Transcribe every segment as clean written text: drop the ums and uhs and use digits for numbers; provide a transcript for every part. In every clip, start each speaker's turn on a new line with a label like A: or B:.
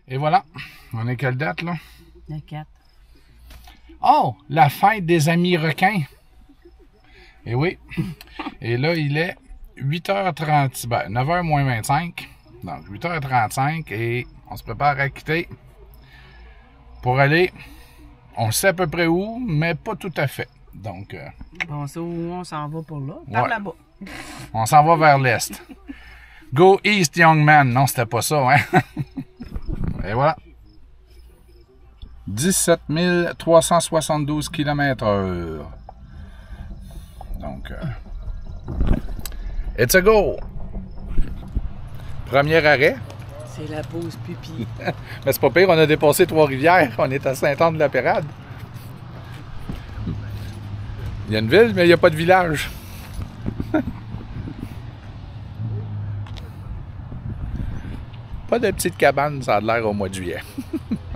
A: Et voilà. On est quelle date, là?
B: Le 4.
A: Oh! La fête des amis requins. Et oui. Et là, il est 8h30. Ben, 9h moins 25. Donc, 8h35. Et on se prépare à quitter pour aller... On sait à peu près où, mais pas tout à fait. Donc...
B: on sait où on s'en va pour là. Par là-bas.
A: On s'en va vers l'est. Go east, young man. Non, c'était pas ça, hein? Et voilà. 17 372 km/h. Donc, it's a go. Premier arrêt.
B: C'est la pause pipi.
A: Mais c'est pas pire, on a dépassé Trois-Rivières. On est à Saint-Anne-de-la-Pérade. Il y a une ville, mais il n'y a pas de village. Pas de petite cabane, ça a l'air au mois de juillet.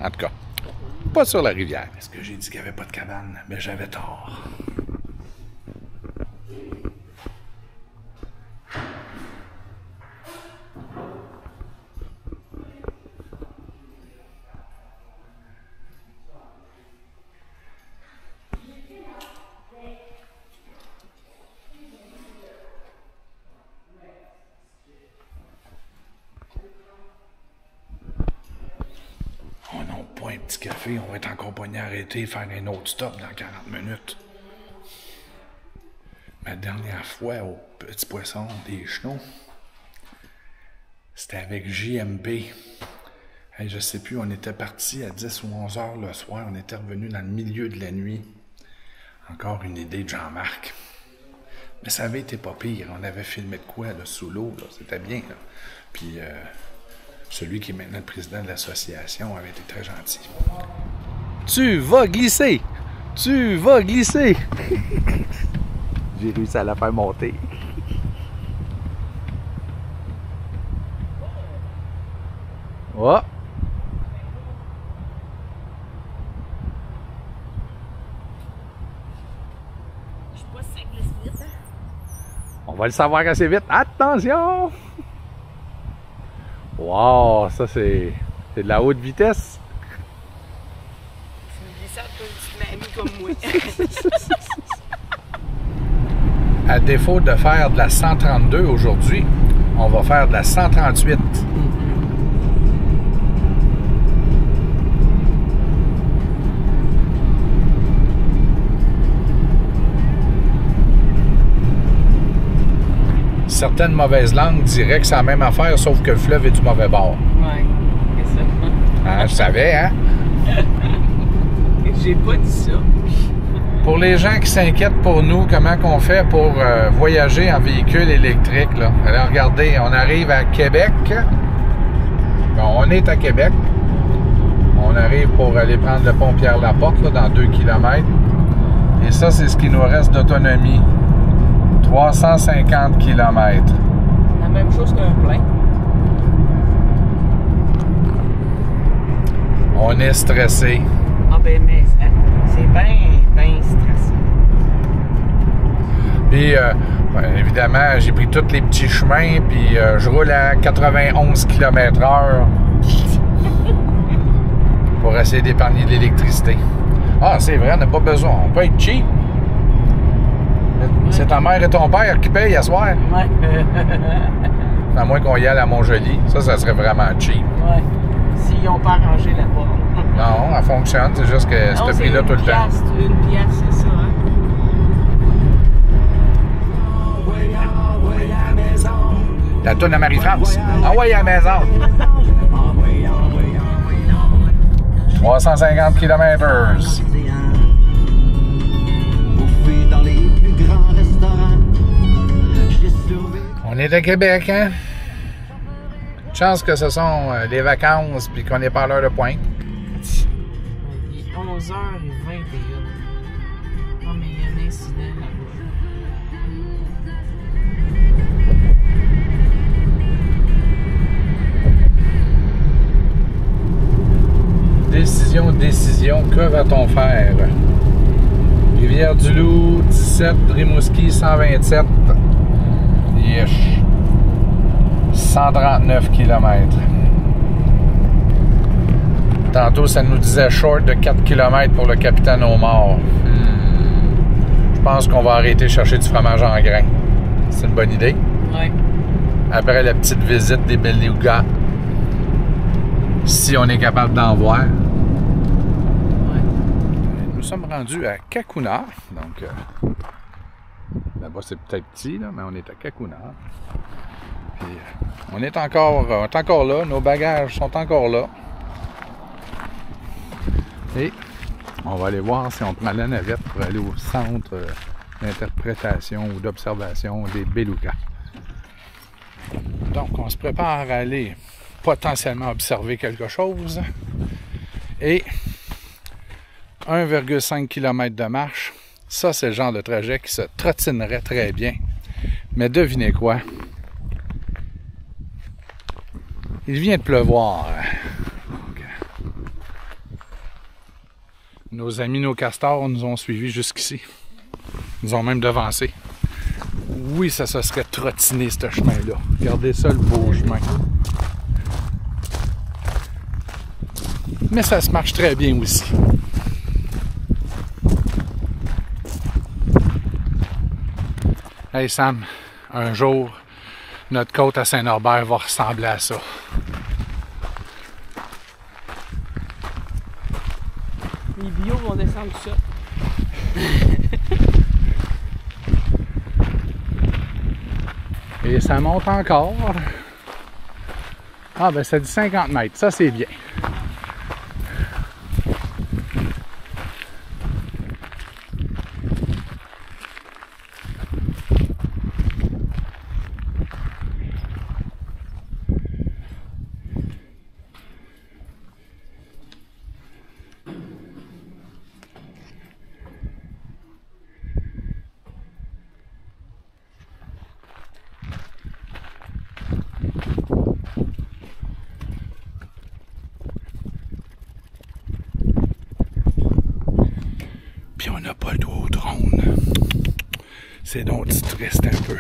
A: En tout cas, pas sur la rivière. Est-ce que j'ai dit qu'il n'y avait pas de cabane? Mais j'avais tort. Oh non, pas un petit café. On va être encore pogné arrêter, faire un autre stop dans 40 minutes. Ma dernière fois au Petit Poisson des Chenaux, c'était avec JMP. Hey, je sais plus, on était parti à 10 ou 11 heures le soir. On était revenu dans le milieu de la nuit. Encore une idée de Jean-Marc. Mais ça avait été pas pire. On avait filmé de quoi, là, sous l'eau. C'était bien, là. Puis... celui qui est maintenant le président de l'association avait été très gentil. Tu vas glisser! Tu vas glisser! J'ai réussi à la faire monter. Oh!
B: Je sais pas si ça glisse vite.
A: On va le savoir assez vite. Attention! Wow, ça c'est de la haute vitesse.
B: C'est une glissade pour une petite mamie comme moi.
A: À défaut de faire de la 132 aujourd'hui, on va faire de la 138. Certaines mauvaises langues diraient que c'est la même affaire, sauf que le fleuve est du mauvais bord.
B: Ouais, c'est ça.
A: Hein, je savais, hein?
B: J'ai pas dit ça.
A: Pour les gens qui s'inquiètent pour nous, comment qu'on fait pour voyager en véhicule électrique, là? Alors, regardez, on arrive à Québec. Bon, on est à Québec. On arrive pour aller prendre le pont Pierre-Laporte, là, dans 2 km. Et ça, c'est ce qui nous reste d'autonomie. 350 km.
B: La même chose qu'un plein.
A: On est stressé.
B: Ah ben mais c'est bien stressant.
A: Puis, ben, évidemment, j'ai pris tous les petits chemins, puis je roule à 91 km/h pour essayer d'épargner de l'électricité. Ah, c'est vrai, on n'a pas besoin. On peut être cheap. C'est ta mère et ton père qui payent à soir.
B: Ouais.
A: À moins qu'on y aille à Montjoli. Ça serait vraiment cheap.
B: Ouais. S'ils n'ont pas arrangé la porte.
A: Non, elle fonctionne. C'est juste que ce prix-là tout le temps.
B: Une pièce, c'est ça, hein?
A: La toune à Marie-France. Envoyez à la maison. 350 km/h. On est à Québec, hein? Chance que ce sont les vacances puis qu'on n'est pas à l'heure de pointe.
B: Il est 11h21. Oh, mais il y a un incident là-bas.
A: Décision, que va-t-on faire? Rivière-du-Loup, 17, Rimouski, 127. Yesh. 139 km. Tantôt, ça nous disait short de 4 km pour le Capitaine Omar. Je pense qu'on va arrêter de chercher du fromage en grains. C'est une bonne idée.
B: Oui.
A: Après la petite visite des belugas, si on est capable d'en voir.
B: Ouais.
A: Nous sommes rendus à Cacouna. Donc, là-bas, c'est peut-être petit, là, mais on est à Cacouna. Puis, on est encore là. Nos bagages sont encore là. Et on va aller voir si on prend la navette pour aller au centre d'interprétation ou d'observation des belugas. Donc, on se prépare à aller potentiellement observer quelque chose. Et 1,5 km de marche, ça, c'est le genre de trajet qui se trottinerait très bien. Mais devinez quoi? Il vient de pleuvoir. Nos amis, nos castors, nous ont suivis jusqu'ici. Ils nous ont même devancés. Oui, ça se serait trottiné, ce chemin-là. Regardez ça, le beau chemin. Mais ça se marche très bien aussi. Hey Sam, un jour, notre côte à Saint-Norbert va ressembler à ça.
B: Les bio vont descendre tout ça.
A: Et ça monte encore. Ah ben ça dit 50 mètres, ça c'est bien. Puis on n'a pas le doigt au trône. C'est donc triste un peu.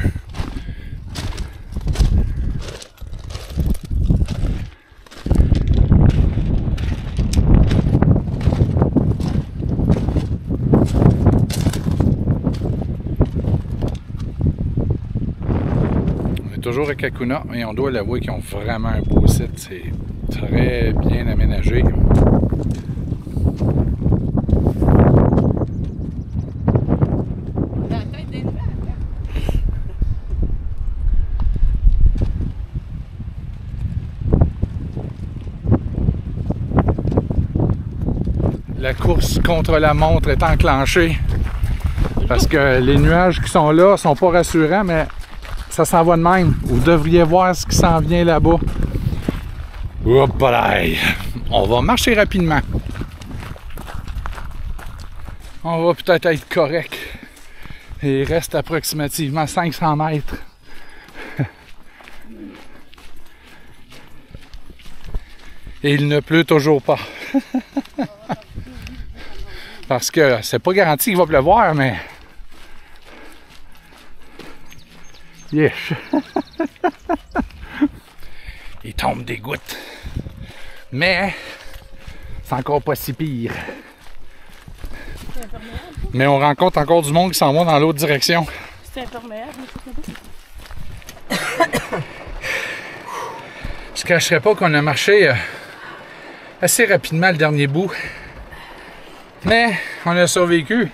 A: On est toujours à Cacouna et on doit l'avouer qu'ils ont vraiment un beau site. C'est très bien aménagé. La course contre la montre est enclenchée parce que les nuages qui sont là sont pas rassurants, mais ça s'en va de même. Vous devriez voir ce qui s'en vient là-bas. Hop là! On va marcher rapidement. On va peut-être être correct. Il reste approximativement 500 mètres. Et il ne pleut toujours pas. Parce que c'est pas garanti qu'il va pleuvoir, mais... Yes! Il tombe des gouttes. Mais c'est encore pas si pire. Mais on rencontre encore du monde qui s'en va dans l'autre direction.
B: C'est imperméable.
A: Je ne cacherais pas qu'on a marché assez rapidement le dernier bout. Mais on a survécu.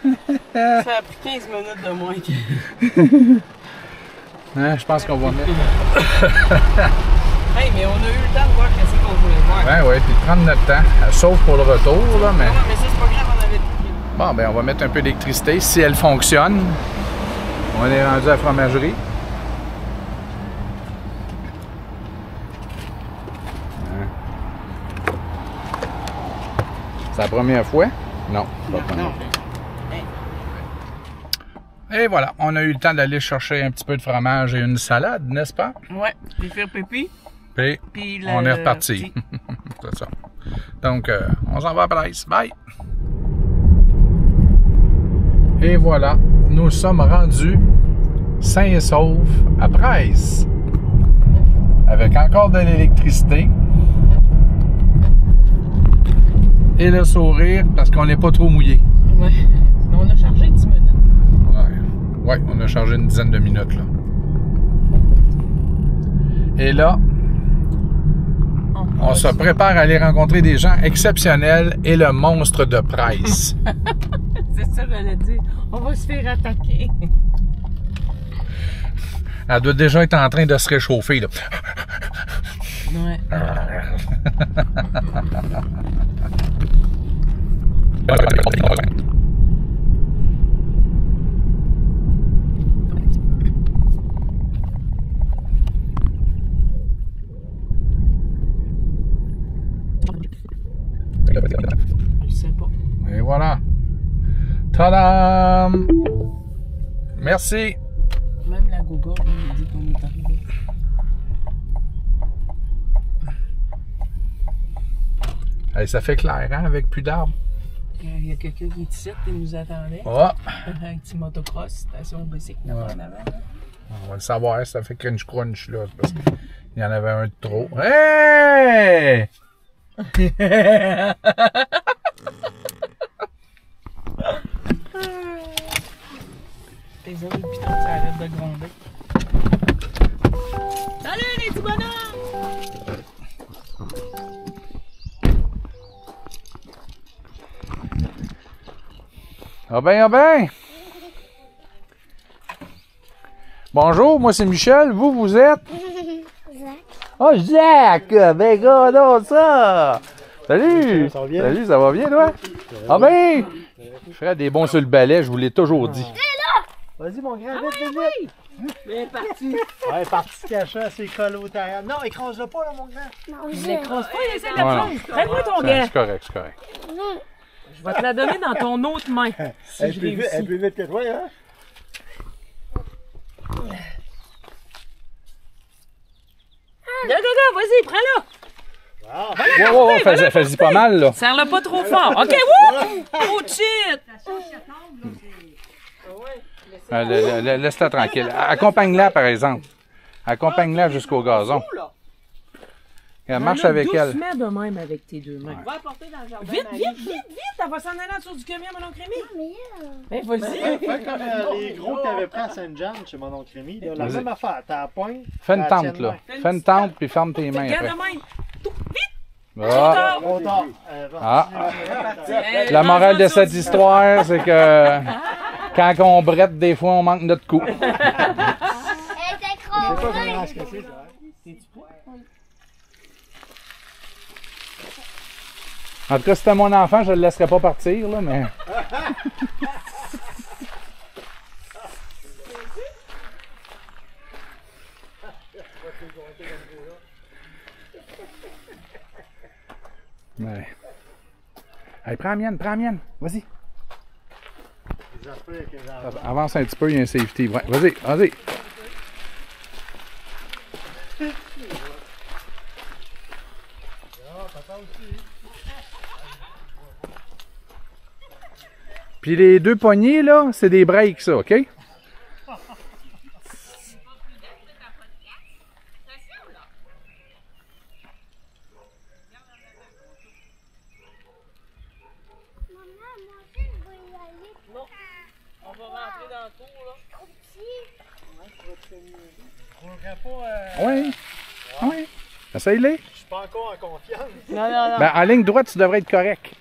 B: Ça a pris 15 minutes de moins.
A: Hein, je pense qu'on va mettre.
B: Hey, mais on a eu le temps de voir qu'est-ce qu'on voulait voir.
A: Ouais, puis de prendre notre temps. Sauf pour le retour, là, mais.
B: Non, mais ça, c'est pas grave, on avait.
A: Bon, ben, on va mettre un peu d'électricité. Si elle fonctionne, on est rendu à la fromagerie. C'est la première fois? Non, pas la première fois. Et voilà, on a eu le temps d'aller chercher un petit peu de fromage et une salade, n'est-ce pas?
B: Ouais, puis faire pipi.
A: Puis on est reparti. C'est ça. Donc, on s'en va à Price. Bye! Et voilà, nous sommes rendus sains et saufs à Price. Avec encore de l'électricité. et le sourire parce qu'on n'est pas trop mouillé.
B: Ouais. Mais on a chargé 10 minutes.
A: Ouais, on a chargé une dizaine de minutes là. Et là, on se prépare à aller rencontrer des gens exceptionnels et le monstre de Price.
B: C'est ça que j'allais dire. On va se faire attaquer.
A: Elle doit déjà être en train de se réchauffer là.
B: Ouais. Je sais pas.
A: Et voilà. Tadam! Merci.
B: Même la Google nous dit qu'on est arrivé.
A: Hey, ça fait clair, hein, avec plus d'arbres.
B: Il y a quelqu'un qui est ici qui nous attendait.
A: Oh!
B: Un petit motocross, station bicycle
A: Ouais.
B: en avant.
A: On va le savoir, ça fait crunch là, parce qu'il y en avait un de trop. Hey!
B: Tes autres pitons, ça arrête de gronder. Salut les petits bonhommes!
A: Ah ben, ah ben! Bonjour, moi c'est Michel, vous êtes?
C: Zach.
A: Oh, Jacques! Ben, gars, non, ça! Salut!
D: Ça va bien?
A: Salut, ça va bien, toi? Ah ben! Fred est bon sur le balai, je vous l'ai toujours dit.
D: Vas-y, mon grand, vite, vite!
B: Il est parti.
D: Ouais, parti caché à ses cols au terrain. Non, écrase-le pas, là, mon grand.
C: Non,
B: Il
C: je...
B: l'écrase pas, il essaie de
A: Ouais,
B: la
A: non.
B: prendre. Prends-moi ton
A: C'est
B: gars.
A: correct, c'est correct.
B: Je vais te la donner dans ton autre main. Si je réussis.
D: Elle est plus vite que toi, hein?
B: Go, vas-y, prends-la.
D: Ah,
A: Ouais, fais-y pas mal, là.
B: Serre-le pas trop fort. OK, wouh! Oh, shit!
A: Laisse-la tranquille. Accompagne-la, par exemple. Accompagne-la jusqu'au gazon. Elle marche avec elle.
B: Doucement de même avec tes deux mains.
C: Va apporter dans le jardin.
B: Vite! Elle va s'en aller en dessous du camion, mon oncle Rémi.
C: Mais
B: Ben, vas-y.
D: fais comme les gros que t'avais pris à Saint-Jean chez mon oncle Rémi. Là, la
A: Vas-y.
D: même affaire. T'as la pointe.
A: Fais une
D: t'as la
A: tente,
D: tienne
A: là.
D: main.
A: Fais une tente, puis ferme tes mains
B: Regarde
A: après.
B: de même.
A: Ah.
D: Trop tard.
A: Ah.
B: Hey,
A: La morale de
B: mange-en
A: cette
B: ça.
A: histoire, c'est que quand on brette, des fois, on manque notre coup.
C: elle est
D: Je sais pas
C: écrasée.
D: comment ce que c'est, ça.
A: En tout cas, si c'était mon enfant, je ne le laisserais pas partir, là, mais... Ouais. Allez, prends la mienne, vas-y.
D: Les affaires avec les enfants.
A: Avance un petit peu, il y a un safety. Ouais, vas-y. Puis les deux poignées, là, c'est des breaks, ça, OK?
C: Maman, moi aussi, je veux y aller.
B: Non. On va rentrer dans le cours, là.
C: Trop petit.
D: Je voudrais pas.
A: Oui. Oui. Essaye-les.
D: Je suis pas encore en confiance.
B: Non.
A: Ben, en ligne droite, tu devrais être correct.